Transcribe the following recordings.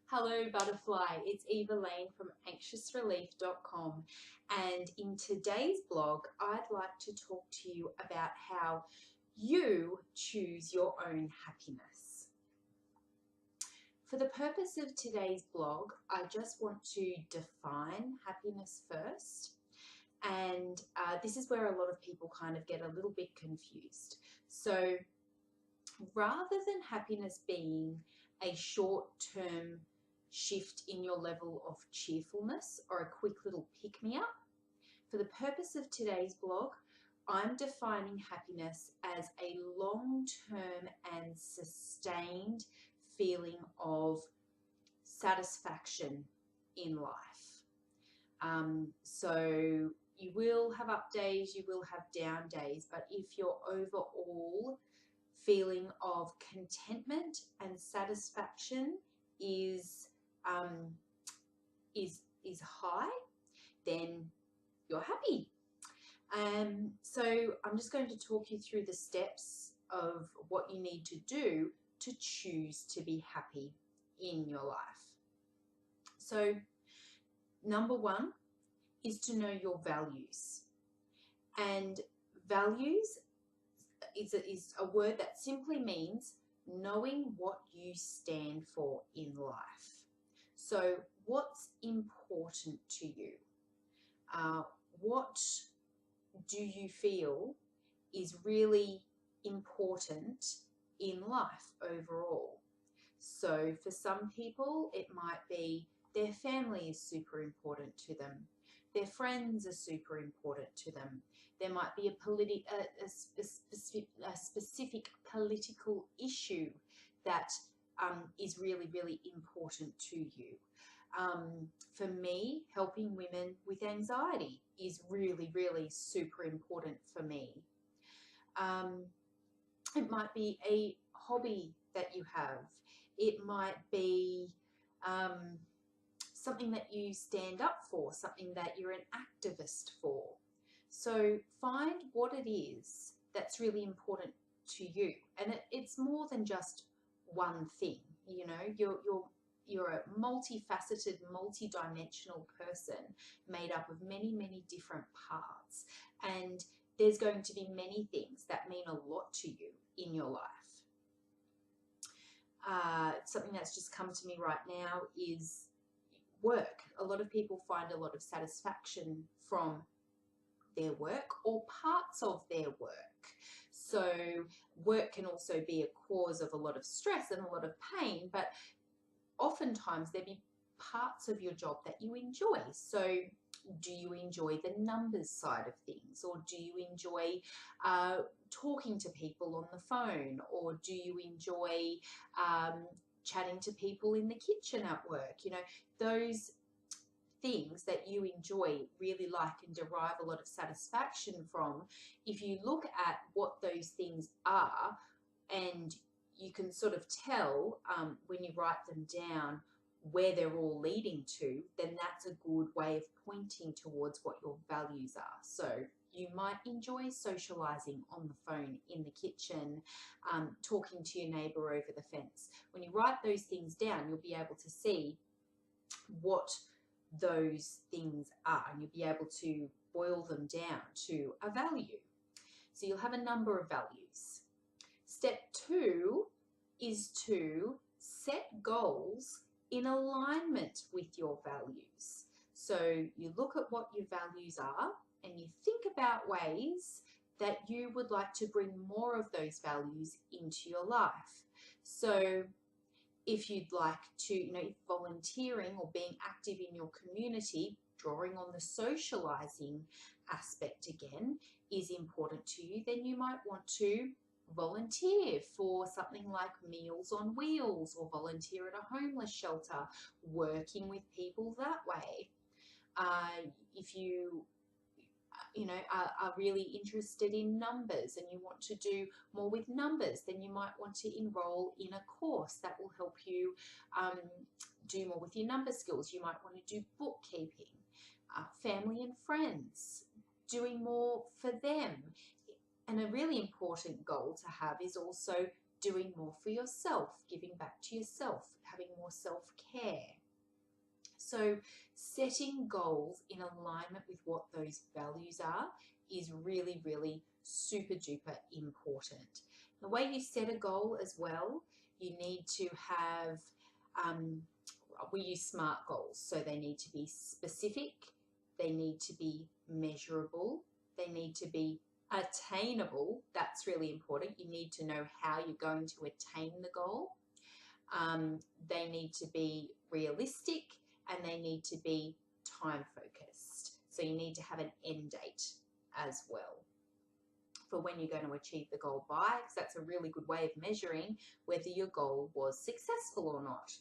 Hello Butterfly, it's Eva Lane from anxiousrelief.com, and in today's blog I'd like to talk to you about how you choose your own happiness. For the purpose of today's blog, I just want to define happiness first, and this is where a lot of people kind of get a little bit confused. So rather than happiness being a short-term shift in your level of cheerfulness or a quick little pick-me-up, for the purpose of today's blog, I'm defining happiness as a long-term and sustained feeling of satisfaction in life. So you will have up days, you will have down days, but if your overall feeling of contentment and satisfaction is high, then you're happy. So I'm just going to talk you through the steps of what you need to do to choose to be happy in your life. So number one is to know your values. And values is a word that simply means knowing what you stand for in life. So what's important to you? What do you feel is really important in life overall? So for some people, it might be their family is super important to them. Their friends are super important to them. There might be a specific political issue that is really, really important to you. For me, helping women with anxiety is really, really super important for me. It might be a hobby that you have. It might be something that you stand up for, something that you're an activist for. So find what it is that's really important to you, and it's more than just one thing. You know, you're a multifaceted, multi-dimensional person made up of many, many different parts, and there's going to be many things that mean a lot to you in your life. Something that's just come to me right now is work. A lot of people find a lot of satisfaction from their work or parts of their work. So work can also be a cause of a lot of stress and a lot of pain, but oftentimes there be parts of your job that you enjoy. So do you enjoy the numbers side of things, or do you enjoy talking to people on the phone, or do you enjoy chatting to people in the kitchen at work? You know, those things that you enjoy, really like, and derive a lot of satisfaction from, if you look at what those things are and you can sort of tell when you write them down where they're all leading to, then that's a good way of pointing towards what your values are. So you might enjoy socializing on the phone, in the kitchen, talking to your neighbor over the fence. When you write those things down, you'll be able to see what those things are, and you'll be able to boil them down to a value. So you'll have a number of values. Step two is to set goals in alignment with your values. So you look at what your values are and you think about ways that you would like to bring more of those values into your life. So if you'd like to, if volunteering or being active in your community, drawing on the socializing aspect again is important to you, then you might want to volunteer for something like Meals on Wheels, or volunteer at a homeless shelter, working with people that way. If you are really interested in numbers and you want to do more with numbers, then you might want to enroll in a course that will help you do more with your number skills. You might want to do bookkeeping, family and friends, doing more for them. And a really important goal to have is also doing more for yourself, giving back to yourself, having more self-care. So setting goals in alignment with what those values are is really, really super duper important. The way you set a goal as well, you need to have, we use SMART goals. So they need to be specific, they need to be measurable, they need to be attainable. That's really important. You need to know how you're going to attain the goal. They need to be realistic, and they need to be time focused. So you need to have an end date as well for when you're going to achieve the goal by, because that's a really good way of measuring whether your goal was successful or not.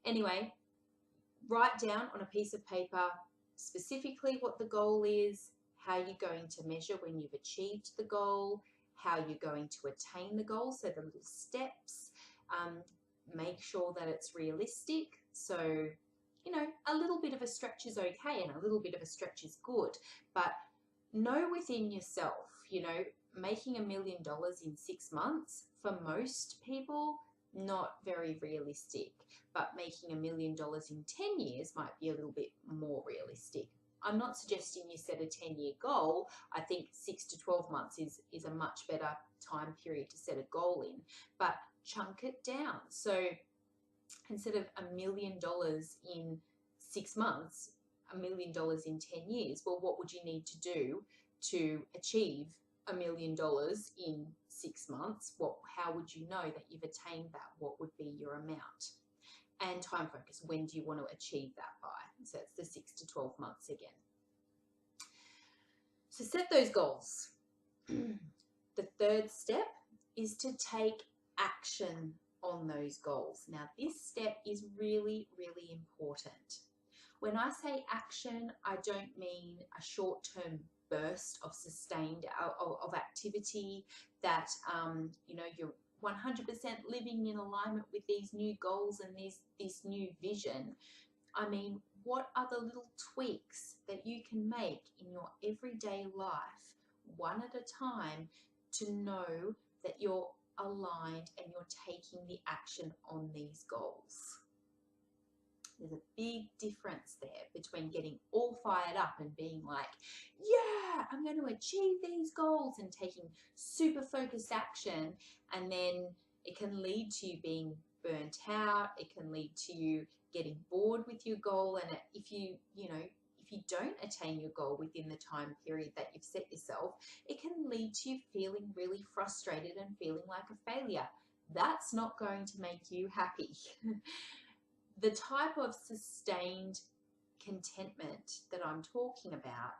Anyway, write down on a piece of paper specifically what the goal is, how you're going to measure when you've achieved the goal, how you're going to attain the goal, so the little steps. Make sure that it's realistic. So, you know, a little bit of a stretch is okay and a little bit of a stretch is good, but know within yourself, you know, making $1 million in 6 months, for most people, not very realistic, but making $1 million in 10 years might be a little bit more realistic. I'm not suggesting you set a 10-year goal. I think 6 to 12 months is a much better time period to set a goal in, but chunk it down. So instead of $1 million in 6 months, $1 million in 10 years, well, what would you need to do to achieve $1 million in 6 months? How would you know that you've attained that? What would be your amount? And time focus. When do you want to achieve that by? So it's the 6 to 12 months again. So set those goals. The third step is to take action on those goals. Now, this step is really, really important. When I say action, I don't mean a short-term burst of sustained of activity that you know, you're 100% living in alignment with these new goals and this new vision. I mean, what are the little tweaks that you can make in your everyday life, one at a time, to know that you're aligned and you're taking the action on these goals? There's a big difference there between getting all fired up and being like, yeah, I'm going to achieve these goals, and taking super focused action, and then it can lead to you being burnt out. It can lead to you getting bored with your goal, and if you don't attain your goal within the time period that you've set yourself, it can lead to you feeling really frustrated and feeling like a failure. That's not going to make you happy. The type of sustained contentment that I'm talking about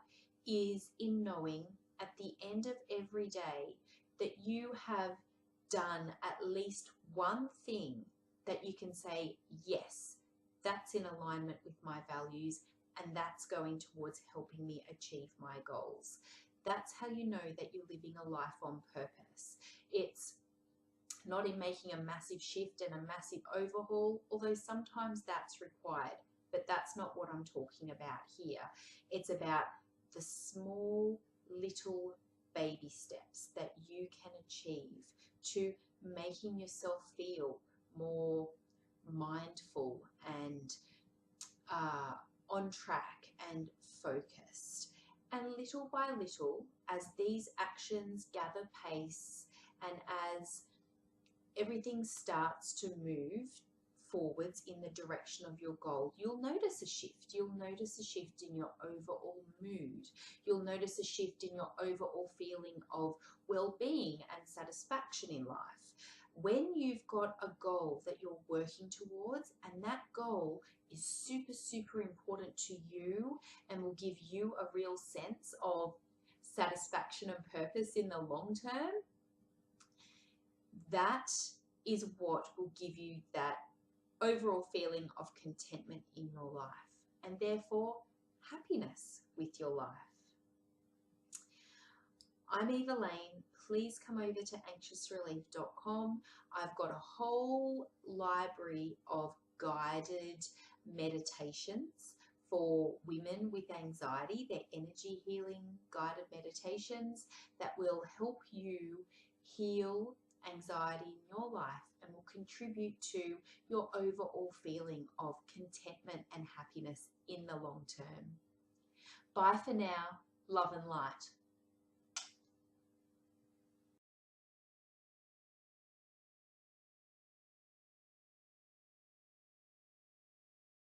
is in knowing at the end of every day that you have done at least one thing that you can say, yes, that's in alignment with my values, and that's going towards helping me achieve my goals. That's how you know that you're living a life on purpose. It's not in making a massive shift and a massive overhaul, although sometimes that's required, but that's not what I'm talking about here. It's about the small little baby steps that you can achieve to making yourself feel more mindful and on track and focused. And little by little, as these actions gather pace and as everything starts to move forwards in the direction of your goal, you'll notice a shift. You'll notice a shift in your overall mood. You'll notice a shift in your overall feeling of well-being and satisfaction in life. When you've got a goal that you're working towards, and that goal is super, super important to you and will give you a real sense of satisfaction and purpose in the long term, that is what will give you that overall feeling of contentment in your life, and therefore happiness with your life. I'm Eva Lane. Please come over to anxiousrelief.com. I've got a whole library of guided meditations for women with anxiety. They're energy healing guided meditations that will help you heal anxiety in your life and will contribute to your overall feeling of contentment and happiness in the long term. Bye for now. Love and light.